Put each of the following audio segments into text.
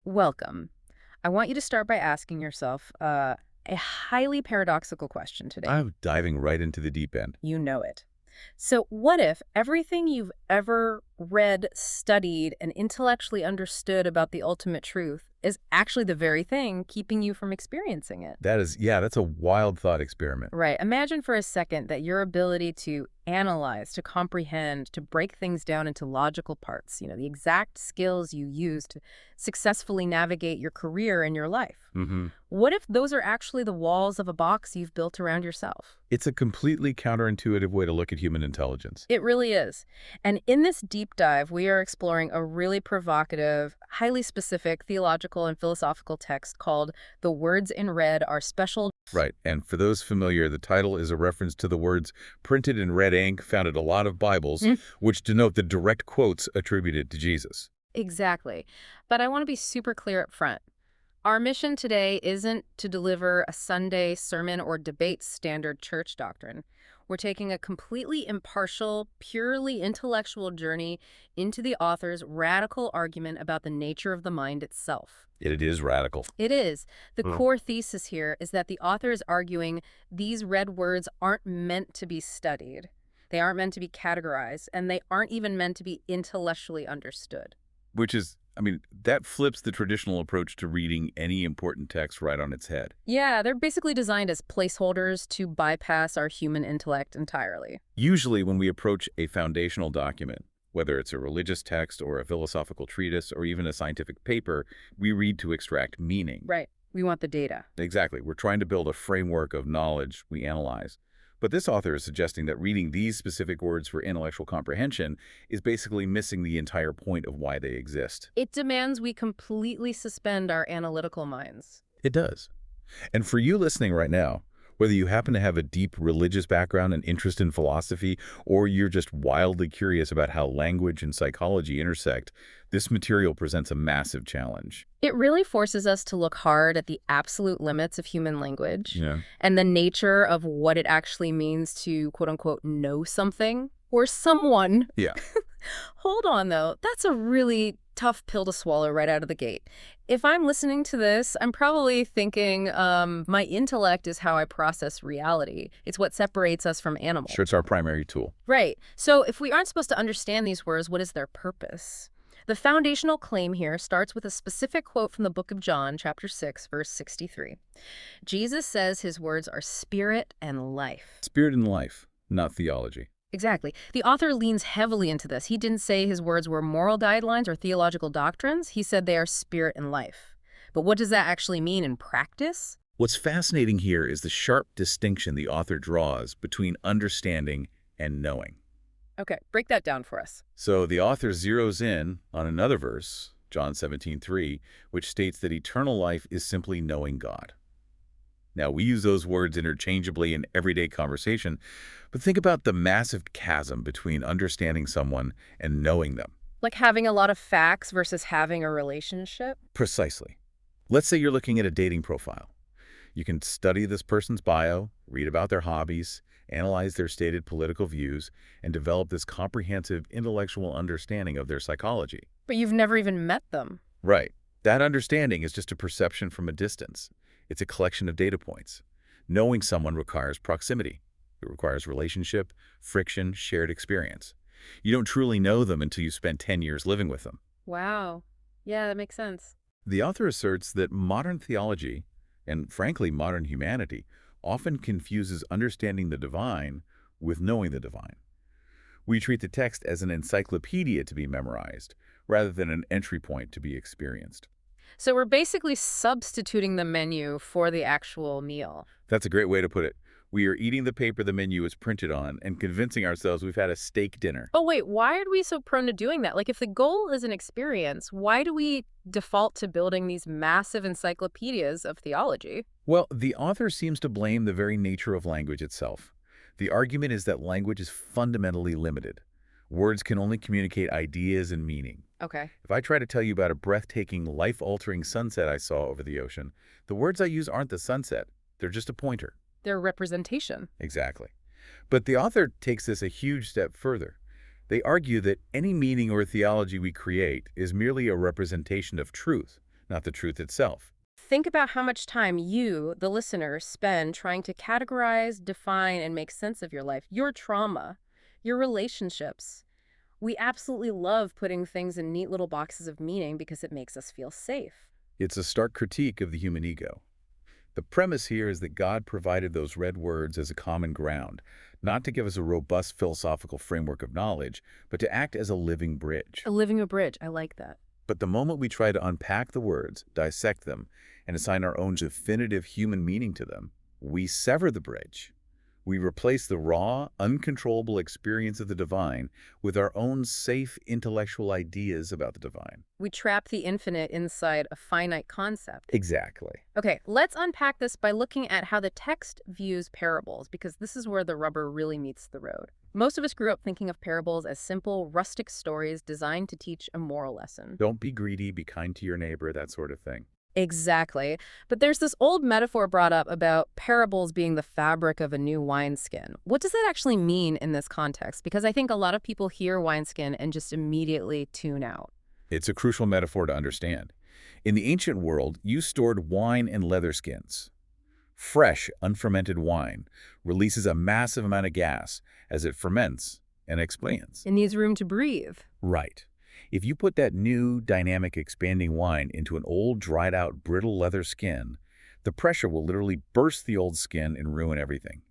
Welcome. I want you to start by asking yourself a highly paradoxical question today. I'm diving right into the deep end. You know it. So, what if everything you've ever read, studied, and intellectually understood about the ultimate truth is actually the very thing keeping you from experiencing it? Yeah, that's a wild thought experiment. Right. Imagine for a second that your ability to analyze, to comprehend, to break things down into logical parts, the exact skills you use to successfully navigate your career and your life. hmm What if those are actually the walls of a box you've built around yourself? It's a completely counterintuitive way to look at human intelligence. It really is. And in this deep dive, we are exploring a really provocative, highly specific theological and philosophical text called The Words in Red Are Special. Right, and for those familiar, the title is a reference to the words printed in red ink found in a lot of Bibles, Mm. which denote the direct quotes attributed to Jesus. Exactly. But I want to be super clear up front. Our mission today isn't to deliver a Sunday sermon or debate standard church doctrine. We're taking a completely impartial, purely intellectual journey into the author's radical argument about the nature of the mind itself. It is radical. It is. The Mm. core thesis here is that the author is arguing these red words aren't meant to be studied. They aren't meant to be categorized, and they aren't even meant to be intellectually understood. Which is, that flips the traditional approach to reading any important text right on its head. Yeah, they're basically designed as placeholders to bypass our human intellect entirely. Usually when we approach a foundational document, whether it's a religious text or a philosophical treatise or even a scientific paper, we read to extract meaning. Right. We want the data. Exactly. We're trying to build a framework of knowledge we analyze. But this author is suggesting that reading these specific words for intellectual comprehension is basically missing the entire point of why they exist. It demands we completely suspend our analytical minds. It does. And for you listening right now, whether you happen to have a deep religious background and interest in philosophy, or you're just wildly curious about how language and psychology intersect, this material presents a massive challenge. It really forces us to look hard at the absolute limits of human language Yeah. and the nature of what it actually means to, quote unquote, know something or someone. Yeah. Hold on, though. That's a really tough pill to swallow right out of the gate. If I'm listening to this, I'm probably thinking my intellect is how I process reality. It's what separates us from animals. Sure, it's our primary tool. Right. So if we aren't supposed to understand these words, what is their purpose? The foundational claim here starts with a specific quote from the book of John, chapter 6, verse 63. Jesus says his words are spirit and life. Spirit and life, not theology. Exactly. The author leans heavily into this. He didn't say his words were moral guidelines or theological doctrines. He said they are spirit and life. But what does that actually mean in practice? What's fascinating here is the sharp distinction the author draws between understanding and knowing. Okay, break that down for us. So the author zeroes in on another verse, John 17:3, which states that eternal life is simply knowing God. Now, we use those words interchangeably in everyday conversation, but think about the massive chasm between understanding someone and knowing them. Like having a lot of facts versus having a relationship? Precisely. Let's say you're looking at a dating profile. You can study this person's bio, read about their hobbies, analyze their stated political views, and develop this comprehensive intellectual understanding of their psychology. But you've never even met them. Right. That understanding is just a perception from a distance. It's a collection of data points. Knowing someone requires proximity. It requires relationship, friction, shared experience. You don't truly know them until you spend 10 years living with them. Wow. Yeah, that makes sense. The author asserts that modern theology, and frankly modern humanity, often confuses understanding the divine with knowing the divine. We treat the text as an encyclopedia to be memorized, rather than an entry point to be experienced. So we're basically substituting the menu for the actual meal. That's a great way to put it. We are eating the paper the menu is printed on and convincing ourselves we've had a steak dinner. Oh, wait, why are we so prone to doing that? Like, if the goal is an experience, why do we default to building these massive encyclopedias of theology? Well, the author seems to blame the very nature of language itself. The argument is that language is fundamentally limited. Words can only communicate ideas and meaning. Okay. If I try to tell you about a breathtaking, life-altering sunset I saw over the ocean, the words I use aren't the sunset. They're just a pointer. Their representation. Exactly. But the author takes this a huge step further. They argue that any meaning or theology we create is merely a representation of truth, not the truth itself. Think about how much time you, the listener, spend trying to categorize, define, and make sense of your life, your trauma, your relationships. We absolutely love putting things in neat little boxes of meaning because it makes us feel safe. It's a stark critique of the human ego. The premise here is that God provided those red words as a common ground, not to give us a robust philosophical framework of knowledge, but to act as a living bridge. A living a bridge, I like that. But the moment we try to unpack the words, dissect them, and assign our own definitive human meaning to them, we sever the bridge. We replace the raw, uncontrollable experience of the divine with our own safe intellectual ideas about the divine. We trap the infinite inside a finite concept. Exactly. Okay, let's unpack this by looking at how the text views parables, because this is where the rubber really meets the road. Most of us grew up thinking of parables as simple, rustic stories designed to teach a moral lesson. Don't be greedy, be kind to your neighbor, that sort of thing. Exactly. But there's this old metaphor brought up about parables being the fabric of a new wineskin. What does that actually mean in this context? Because I think a lot of people hear wineskin and just immediately tune out. It's a crucial metaphor to understand. In the ancient world, you stored wine in leather skins. Fresh, unfermented wine releases a massive amount of gas as it ferments and expands. It needs room to breathe. Right. If you put that new, dynamic, expanding wine into an old, dried-out, brittle leather skin, the pressure will literally burst the old skin and ruin everything.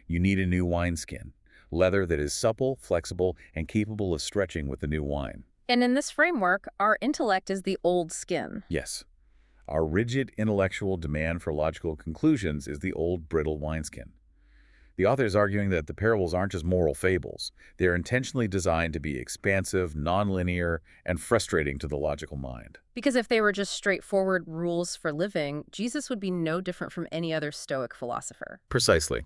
You need a new wineskin, leather that is supple, flexible, and capable of stretching with the new wine. And in this framework, our intellect is the old skin. Yes, our rigid intellectual demand for logical conclusions is the old, brittle wineskin. The author is arguing that the parables aren't just moral fables. They are intentionally designed to be expansive, nonlinear, and frustrating to the logical mind. Because if they were just straightforward rules for living, Jesus would be no different from any other Stoic philosopher. Precisely.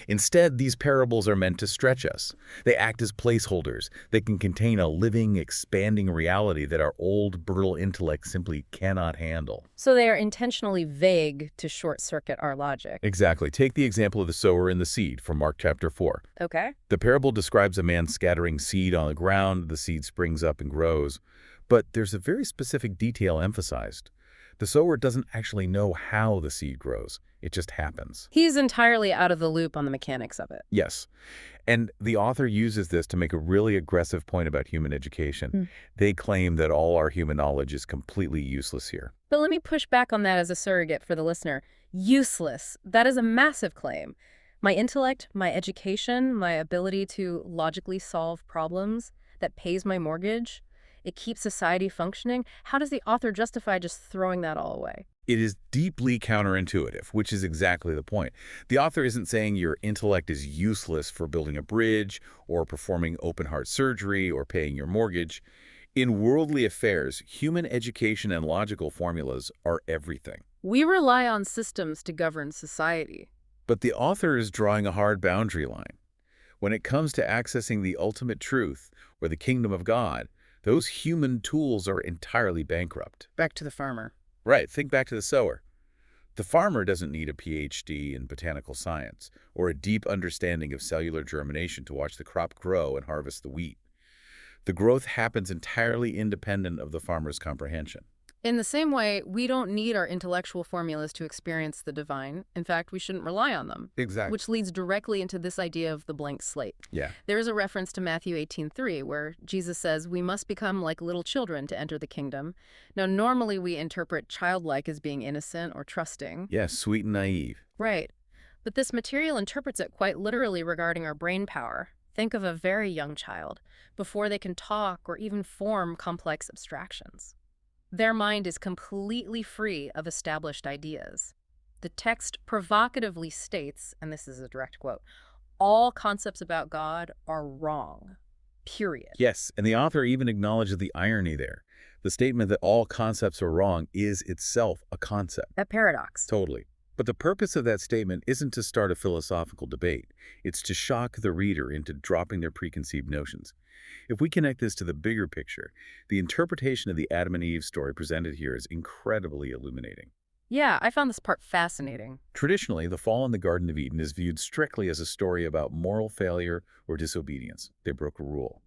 Instead, these parables are meant to stretch us. They act as placeholders. They can contain a living, expanding reality that our old, brittle intellect simply cannot handle. So they are intentionally vague to short-circuit our logic. Exactly. Take the example of the sower and the seed from Mark chapter 4. Okay? The parable describes a man scattering seed on the ground. The seed springs up and grows. But there's a very specific detail emphasized. The sower doesn't actually know how the seed grows. It just happens. He's entirely out of the loop on the mechanics of it. Yes. And the author uses this to make a really aggressive point about human education. They claim that all our human knowledge is completely useless here. But let me push back on that as a surrogate for the listener. Useless. That is a massive claim. My intellect, my education, my ability to logically solve problems that pays my mortgage, it keeps society functioning. How does the author justify just throwing that all away? It is deeply counterintuitive, which is exactly the point. The author isn't saying your intellect is useless for building a bridge or performing open-heart surgery or paying your mortgage. In worldly affairs, human education and logical formulas are everything. We rely on systems to govern society. But the author is drawing a hard boundary line. When it comes to accessing the ultimate truth or the kingdom of God, those human tools are entirely bankrupt. Back to the farmer. Right, think back to the sower. The farmer doesn't need a PhD in botanical science or a deep understanding of cellular germination to watch the crop grow and harvest the wheat. The growth happens entirely independent of the farmer's comprehension. In the same way, we don't need our intellectual formulas to experience the divine. In fact, we shouldn't rely on them. Exactly. Which leads directly into this idea of the blank slate. Yeah. There is a reference to Matthew 18:3, where Jesus says, we must become like little children to enter the kingdom. Now, normally we interpret childlike as being innocent or trusting. Yes, sweet and naive. Right. But this material interprets it quite literally regarding our brain power. Think of a very young child, before they can talk or even form complex abstractions. Their mind is completely free of established ideas. The text provocatively states, and this is a direct quote, all concepts about God are wrong, period. Yes, and the author even acknowledges the irony there. The statement that all concepts are wrong is itself a concept. A paradox. Totally. But the purpose of that statement isn't to start a philosophical debate. It's to shock the reader into dropping their preconceived notions. If we connect this to the bigger picture, the interpretation of the Adam and Eve story presented here is incredibly illuminating. Yeah, I found this part fascinating. Traditionally, the fall in the Garden of Eden is viewed strictly as a story about moral failure or disobedience. They broke a rule.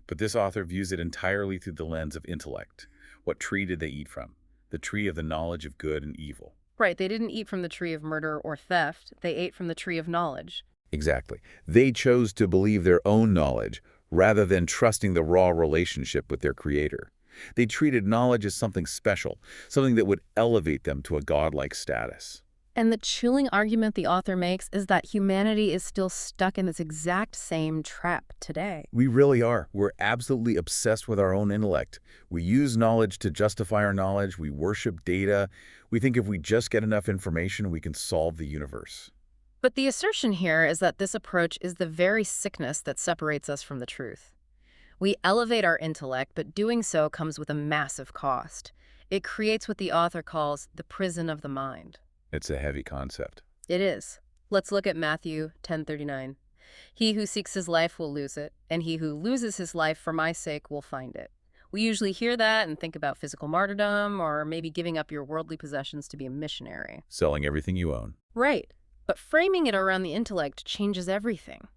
But this author views it entirely through the lens of intellect. What tree did they eat from? the tree of the knowledge of good and evil. Right, they didn't eat from the tree of murder or theft. They ate from the tree of knowledge. Exactly. They chose to believe their own knowledge rather than trusting the raw relationship with their creator. They treated knowledge as something special, something that would elevate them to a godlike status. And the chilling argument the author makes is that humanity is still stuck in this exact same trap today. We really are. We're absolutely obsessed with our own intellect. We use knowledge to justify our knowledge. We worship data. We think if we just get enough information, we can solve the universe. But the assertion here is that this approach is the very sickness that separates us from the truth. We elevate our intellect, but doing so comes with a massive cost. It creates what the author calls the prison of the mind. It's a heavy concept. It is. Let's look at Matthew 10:39. He who seeks his life will lose it, and he who loses his life for my sake will find it. We usually hear that and think about physical martyrdom or maybe giving up your worldly possessions to be a missionary. Selling everything you own. Right. But framing it around the intellect changes everything.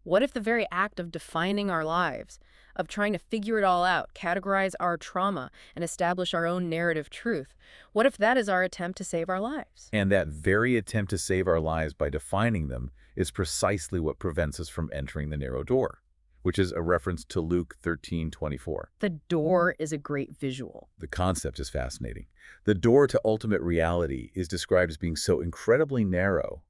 What if the very act of defining our lives, of trying to figure it all out, categorize our trauma, and establish our own narrative truth, what if that is our attempt to save our lives? And that very attempt to save our lives by defining them is precisely what prevents us from entering the narrow door, which is a reference to Luke 13:24. The door is a great visual. The concept is fascinating. The door to ultimate reality is described as being so incredibly narrow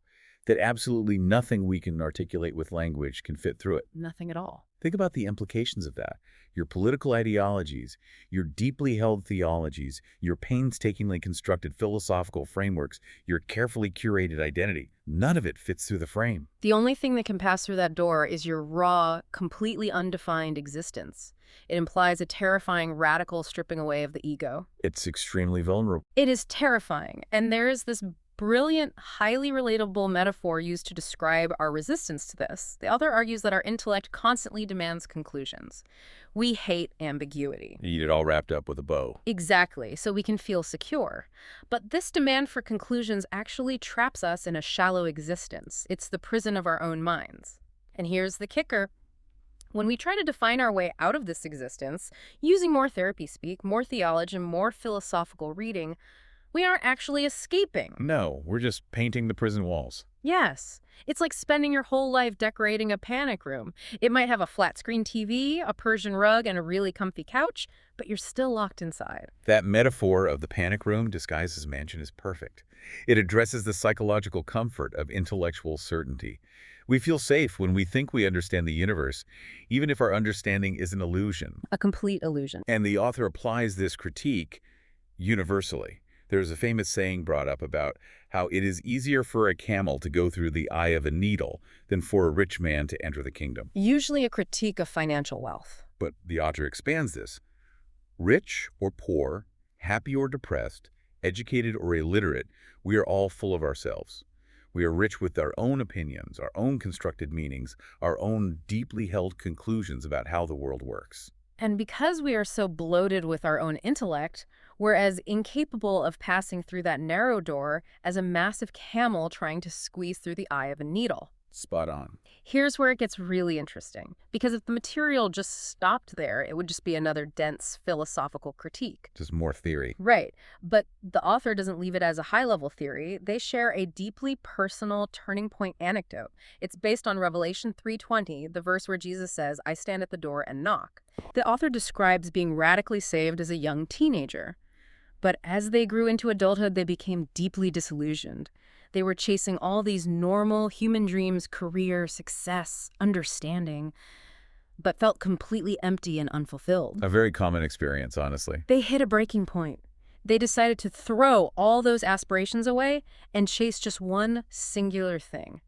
that absolutely nothing we can articulate with language can fit through it. Nothing at all. Think about the implications of that. Your political ideologies, your deeply held theologies, your painstakingly constructed philosophical frameworks, your carefully curated identity, none of it fits through the frame. The only thing that can pass through that door is your raw, completely undefined existence. It implies a terrifying, radical stripping away of the ego. It's extremely vulnerable. It is terrifying, and there is this brilliant, highly relatable metaphor used to describe our resistance to this. The author argues that our intellect constantly demands conclusions. We hate ambiguity. You need it all wrapped up with a bow. Exactly, so we can feel secure. But this demand for conclusions actually traps us in a shallow existence. It's the prison of our own minds. And here's the kicker. When we try to define our way out of this existence, using more therapy speak, more theology, and more philosophical reading, we aren't actually escaping. No, we're just painting the prison walls. Yes. It's like spending your whole life decorating a panic room. It might have a flat-screen TV, a Persian rug, and a really comfy couch, but you're still locked inside. That metaphor of the panic room disguised as mansion is perfect. It addresses the psychological comfort of intellectual certainty. We feel safe when we think we understand the universe, even if our understanding is an illusion. A complete illusion. And the author applies this critique universally. There's a famous saying brought up about how it is easier for a camel to go through the eye of a needle than for a rich man to enter the kingdom. Usually a critique of financial wealth. But the author expands this. Rich or poor, happy or depressed, educated or illiterate, we are all full of ourselves. We are rich with our own opinions, our own constructed meanings, our own deeply held conclusions about how the world works. And because we are so bloated with our own intellect, we're as incapable of passing through that narrow door as a massive camel trying to squeeze through the eye of a needle. Spot on. Here's where it gets really interesting, because if the material just stopped there, it would just be another dense philosophical critique. Just more theory. Right, but the author doesn't leave it as a high-level theory. They share a deeply personal turning point anecdote. It's based on Revelation 3:20, the verse where Jesus says, "I stand at the door and knock." The author describes being radically saved as a young teenager. But as they grew into adulthood, they became deeply disillusioned. They were chasing all these normal human dreams, career, success, understanding, but felt completely empty and unfulfilled. A very common experience, honestly. They hit a breaking point. They decided to throw all those aspirations away and chase just one singular thing: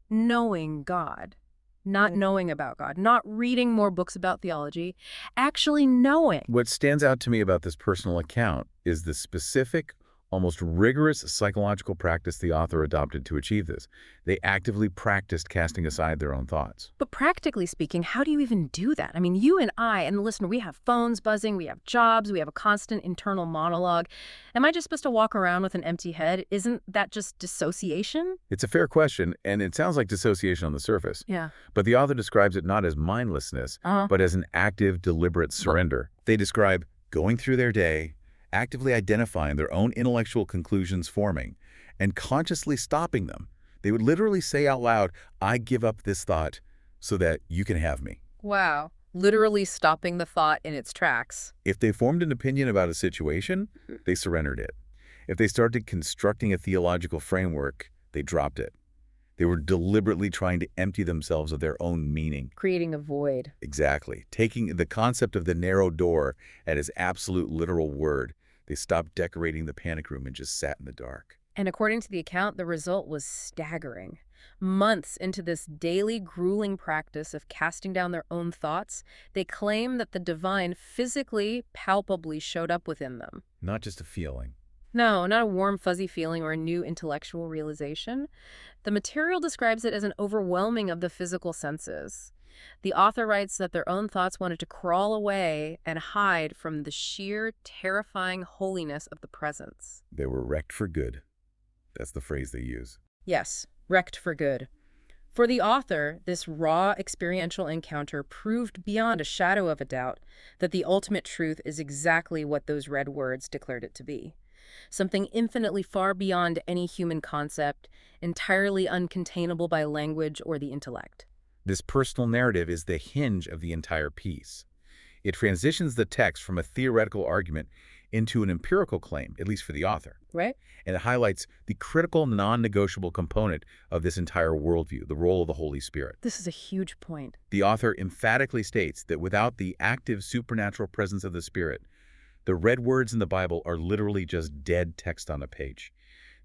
knowing God. Not knowing about God, not reading more books about theology, actually knowing. What stands out to me about this personal account is the specific, almost rigorous psychological practice the author adopted to achieve this. They actively practiced casting aside their own thoughts. But practically speaking, how do you even do that? I mean, you and I and the listener, we have phones buzzing, we have jobs, we have a constant internal monologue. Am I just supposed to walk around with an empty head? Isn't that just dissociation? It's a fair question, and it sounds like dissociation on the surface. Yeah. But the author describes it not as mindlessness, but as an active, deliberate surrender. They describe going through their day, actively identifying their own intellectual conclusions forming, and consciously stopping them. They would literally say out loud, I give up this thought so that you can have me. Wow. Literally stopping the thought in its tracks. If they formed an opinion about a situation, they surrendered it. If they started constructing a theological framework, they dropped it. They were deliberately trying to empty themselves of their own meaning. Creating a void. Exactly. Taking the concept of the narrow door at its absolute literal word, they stopped decorating the panic room and just sat in the dark. And according to the account, the result was staggering. Months into this daily grueling practice of casting down their own thoughts, they claim that the divine physically, palpably showed up within them. Not just a feeling. No, not a warm, fuzzy feeling or a new intellectual realization. The material describes it as an overwhelming of the physical senses. The author writes that their own thoughts wanted to crawl away and hide from the sheer, terrifying holiness of the presence. They were wrecked for good. That's the phrase they use. Yes, wrecked for good. For the author, this raw experiential encounter proved beyond a shadow of a doubt that the ultimate truth is exactly what those red words declared it to be. Something infinitely far beyond any human concept, entirely uncontainable by language or the intellect. This personal narrative is the hinge of the entire piece. It transitions the text from a theoretical argument into an empirical claim, at least for the author. Right? And it highlights the critical, non-negotiable component of this entire worldview, the role of the Holy Spirit. This is a huge point. The author emphatically states that without the active supernatural presence of the Spirit, the red words in the Bible are literally just dead text on a page.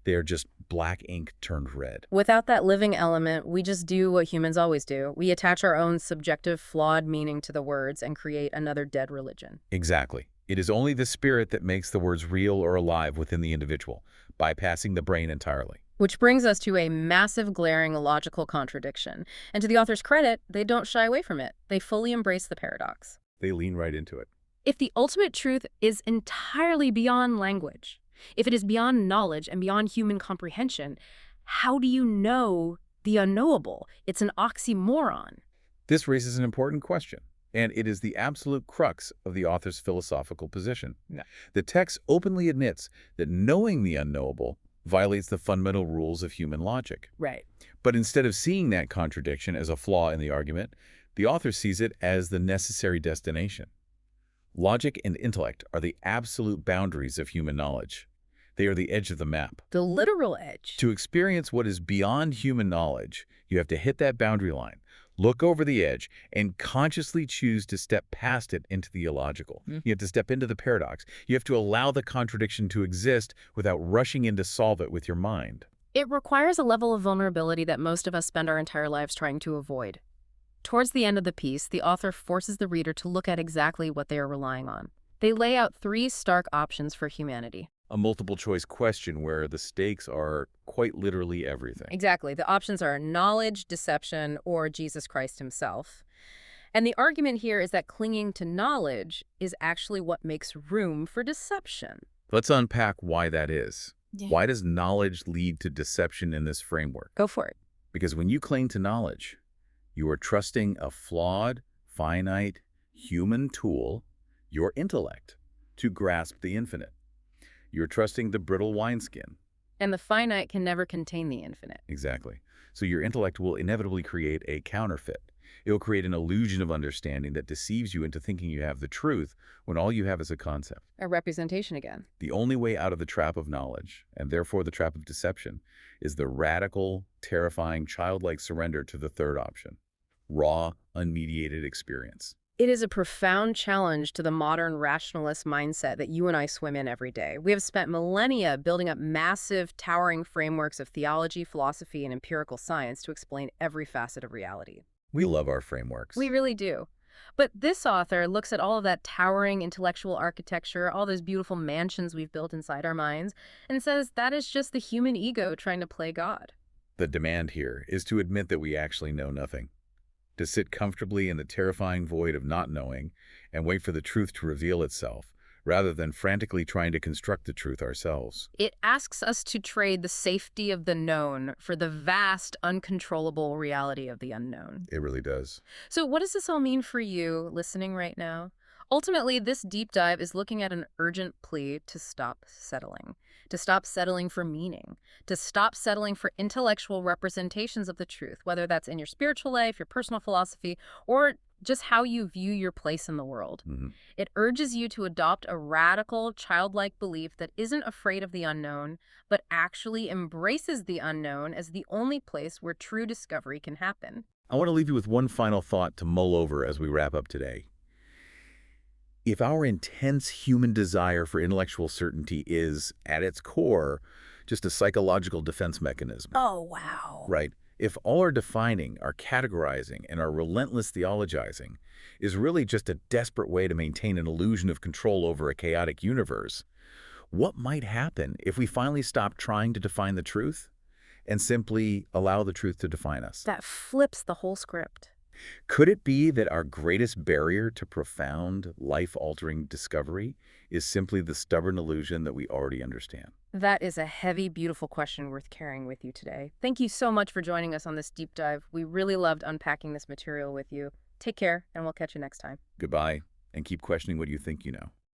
They are just black ink turned red. Without that living element, we just do what humans always do. We attach our own subjective, flawed meaning to the words and create another dead religion. Exactly. It is only the Spirit that makes the words real or alive within the individual, bypassing the brain entirely. Which brings us to a massive, glaring logical contradiction. And to the author's credit, they don't shy away from it. They fully embrace the paradox. They lean right into it. If the ultimate truth is entirely beyond language, if it is beyond knowledge and beyond human comprehension, how do you know the unknowable? It's an oxymoron. This raises an important question, and it is the absolute crux of the author's philosophical position. Yeah. The text openly admits that knowing the unknowable violates the fundamental rules of human logic. Right. But instead of seeing that contradiction as a flaw in the argument, the author sees it as the necessary destination. Logic and intellect are the absolute boundaries of human knowledge. They are the edge of the map. The literal edge. To experience what is beyond human knowledge, you have to hit that boundary line, look over the edge, and consciously choose to step past it into the illogical. You have to step into the paradox. You have to allow the contradiction to exist without rushing in to solve it with your mind. It requires a level of vulnerability that most of us spend our entire lives trying to avoid. Towards the end of the piece, the author forces the reader to look at exactly what they are relying on. They lay out 3 stark options for humanity. A multiple choice question where the stakes are quite literally everything. Exactly. The options are knowledge, deception, or Jesus Christ himself. And the argument here is that clinging to knowledge is actually what makes room for deception. Let's unpack why that is. Yeah. Why does knowledge lead to deception in this framework? Go for it. Because when you cling to knowledge, you are trusting a flawed, finite, human tool, your intellect, to grasp the infinite. You're trusting the brittle wineskin. And the finite can never contain the infinite. Exactly. So your intellect will inevitably create a counterfeit. It will create an illusion of understanding that deceives you into thinking you have the truth when all you have is a concept. A representation again. The only way out of the trap of knowledge, and therefore the trap of deception, is the radical, terrifying, childlike surrender to the third option. Raw, unmediated experience. It is a profound challenge to the modern rationalist mindset that you and I swim in every day. We have spent millennia building up massive, towering frameworks of theology, philosophy, and empirical science to explain every facet of reality. We love our frameworks. We really do. But this author looks at all of that towering intellectual architecture, all those beautiful mansions we've built inside our minds, and says that is just the human ego trying to play God. The demand here is to admit that we actually know nothing. To sit comfortably in the terrifying void of not knowing and wait for the truth to reveal itself, rather than frantically trying to construct the truth ourselves. It asks us to trade the safety of the known for the vast, uncontrollable reality of the unknown. It really does. So what does this all mean for you listening right now? Ultimately, this deep dive is looking at an urgent plea to stop settling for meaning, to stop settling for intellectual representations of the truth, whether that's in your spiritual life, your personal philosophy, or just how you view your place in the world. Hmm. It urges you to adopt a radical, childlike belief that isn't afraid of the unknown, but actually embraces the unknown as the only place where true discovery can happen. I want to leave you with one final thought to mull over as we wrap up today. If our intense human desire for intellectual certainty is, at its core, just a psychological defense mechanism, Oh, wow. right? If all our defining, our categorizing, and our relentless theologizing is really just a desperate way to maintain an illusion of control over a chaotic universe, what might happen if we finally stop trying to define the truth and simply allow the truth to define us? That flips the whole script. Could it be that our greatest barrier to profound, life-altering discovery is simply the stubborn illusion that we already understand? That is a heavy, beautiful question worth carrying with you today. Thank you so much for joining us on this deep dive. We really loved unpacking this material with you. Take care, and we'll catch you next time. Goodbye, and keep questioning what you think you know.